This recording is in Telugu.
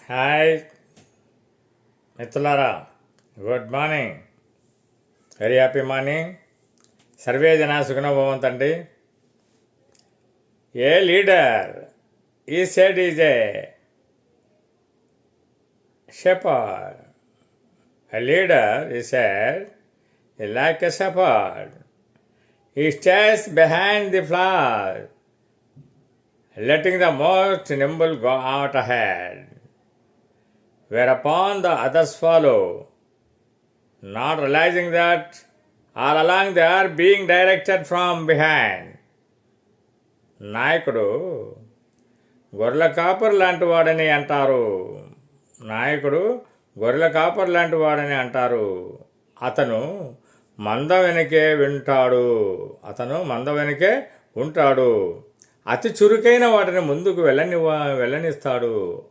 హాయ్ మిత్రులారా, good morning, very happy morning. Survey జనా సుఖినో భవంతండి. ఏ లీడర్ ఈ said is a shepherd. A leader, he said, is like a shepherd. He stays behind the flock, letting the most nimble go out ahead, whereupon the others follow, not realizing that all along they are being directed from behind. నాయకుడు గొర్రెల కాపరి లాంటి వాడని అంటారు. నాయకుడు గొర్రెల కాపరి లాంటి వాడని అంటారు. అతను మంద వెనకే ఉంటాడు. అతి చురుకైన వాటిని ముందుకు వెళ్ళనిస్తాడు.